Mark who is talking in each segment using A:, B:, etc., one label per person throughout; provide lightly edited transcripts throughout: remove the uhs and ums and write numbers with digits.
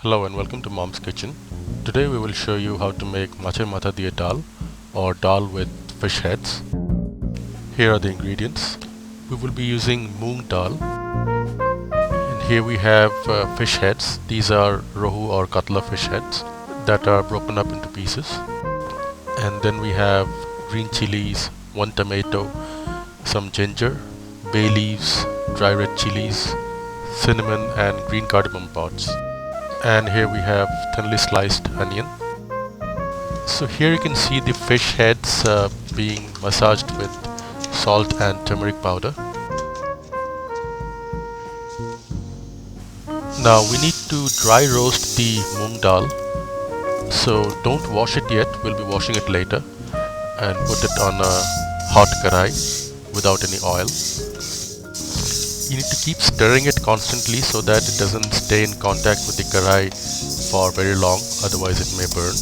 A: Hello and welcome to Mom's Kitchen. Today we will show you how to make Macher Matha diye dal or dal with fish heads. Here are the ingredients. We will be using Moong dal. And here we have fish heads. These are rohu or catla fish heads that are broken up into pieces. And then we have green chilies, 1 tomato, some ginger, bay leaves, dry red chilies, cinnamon and green cardamom pods. And here we have thinly sliced onion. So here you can see the fish heads being massaged with salt and turmeric powder. Now we need to dry roast the moong dal, so don't wash it yet, we'll be washing it later, and put it on a hot karai without any oil. You need to keep stirring it constantly so that it doesn't stay in contact with the karai for very long, otherwise it may burn.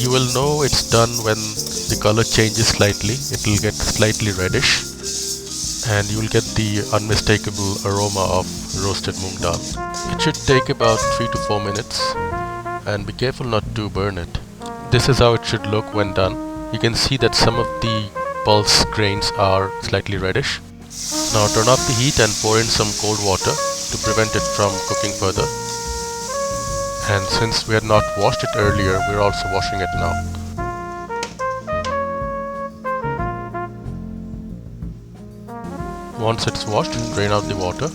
A: You will know it's done when the color changes slightly. It will get slightly reddish and you will get the unmistakable aroma of roasted moong dal. It should take about 3 to 4 minutes and be careful not to burn it. This is how it should look when done. You can see that some of the pulse grains are slightly reddish. Now turn off the heat and pour in some cold water to prevent it from cooking further. And since we had not washed it earlier, we are also washing it now. Once it's washed, drain out the water.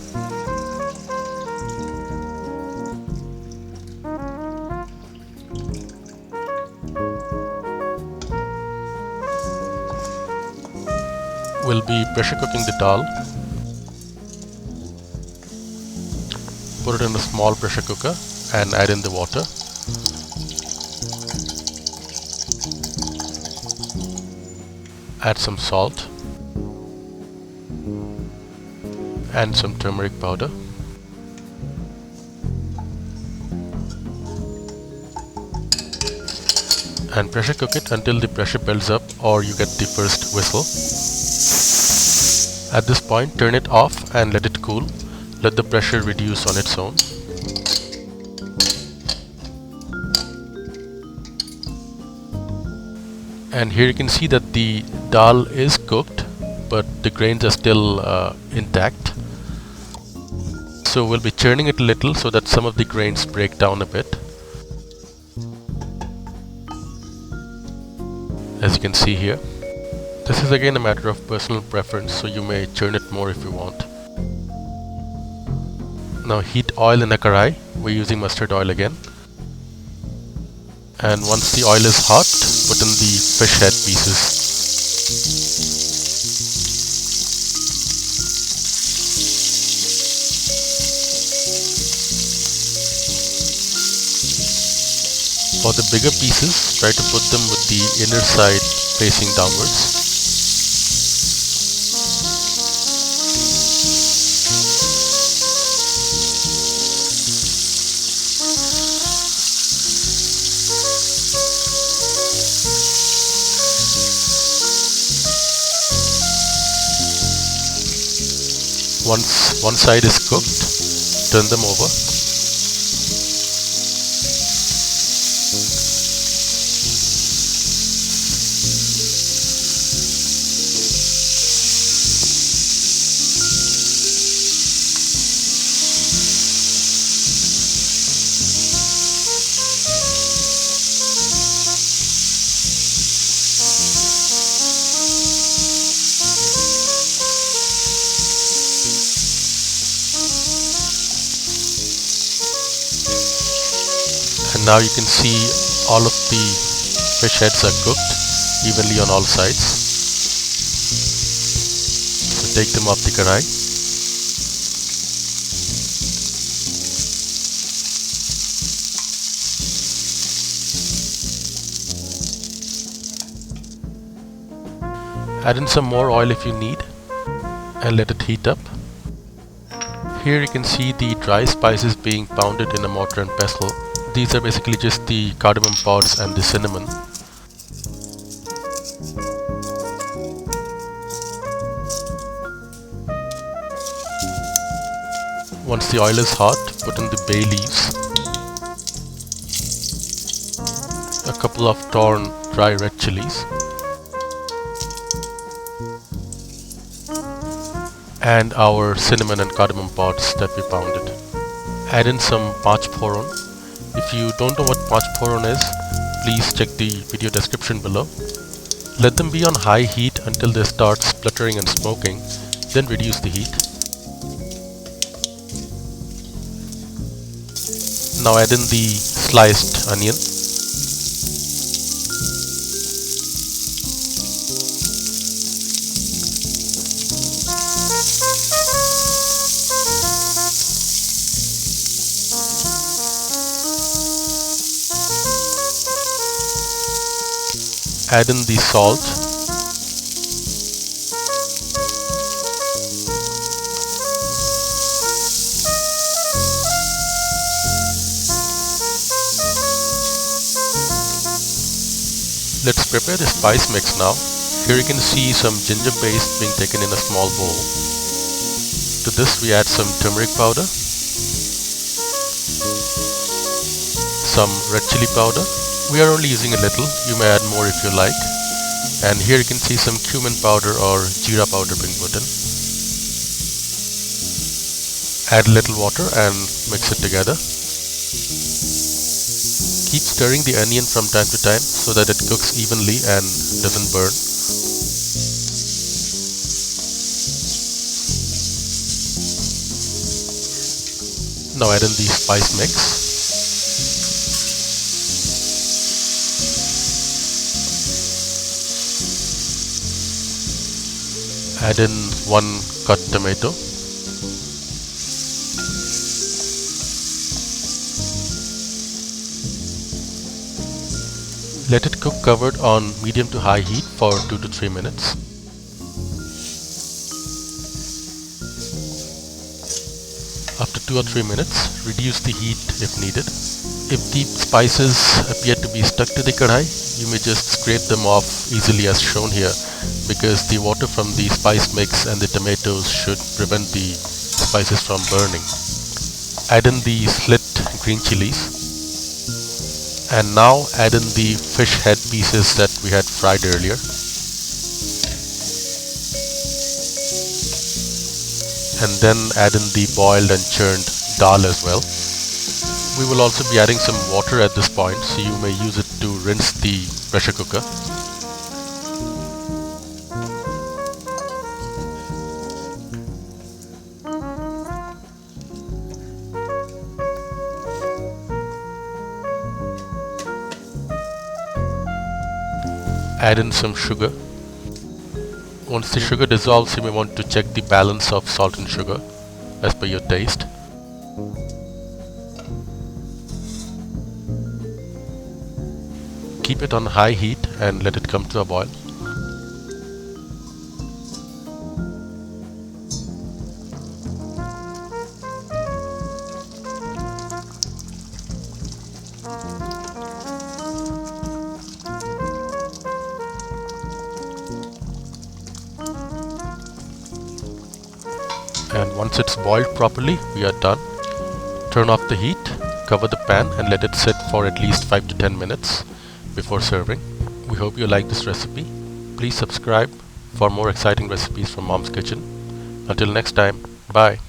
A: We'll be pressure cooking the dal. Put it in a small pressure cooker and add in the water. Add some salt and some turmeric powder. And pressure cook it until the pressure builds up or you get the first whistle. At this point, turn it off and let it cool. Let the pressure reduce on its own. And here you can see that the dal is cooked, but the grains are still intact. So we'll be churning it a little so that some of the grains break down a bit. As you can see here. This is again a matter of personal preference, so you may churn it more if you want. Now heat oil in a karai. We're using mustard oil again. And once the oil is hot, put in the fish head pieces. For the bigger pieces, try to put them with the inner side facing downwards. Once one side is cooked, turn them over. And now you can see all of the fish heads are cooked evenly on all sides. So take them off the karai. Add in some more oil if you need and let it heat up. Here you can see the dry spices being pounded in a mortar and pestle. These are basically just the cardamom pods and the cinnamon. Once the oil is hot, put in the bay leaves couple of torn dry red chilies, and our cinnamon and cardamom pods that we pounded. Add in some panch phoron. If you don't know what panch phoron is, please check the video description below. Let them be on high heat until they start spluttering and smoking, then reduce the heat. Now add in the sliced onion. Add in the salt. Let's prepare the spice mix now. Here you can see some ginger paste being taken in a small bowl. To this we add some turmeric powder, some red chili powder. We are only using a little, you may add more if you like. And here you can see some cumin powder or jeera powder being put in. Add a little water and mix it together. Keep stirring the onion from time to time so that it cooks evenly and doesn't burn. Now add in the spice mix. Add in 1 cut tomato. Let it cook covered on medium to high heat for 2 to 3 minutes. After 2 or 3 minutes, reduce the heat if needed. If the spices appear to be stuck to the kadhai, you may just scrape them off easily as shown here, because the water from the spice mix and the tomatoes should prevent the spices from burning. Add in the slit green chilies. And now add in the fish head pieces that we had fried earlier. And then add in the boiled and churned dal as well. We will also be adding some water at this point, so you may use it to rinse the pressure cooker. Add in some sugar. Once the sugar dissolves, you may want to check the balance of salt and sugar as per your taste. Keep it on high heat and let it come to a boil. And once it's boiled properly, we are done. Turn off the heat, cover the pan and let it sit for at least 5 to 10 minutes before serving. We hope you like this recipe. Please subscribe for more exciting recipes from Mom's Kitchen. Until next time, bye.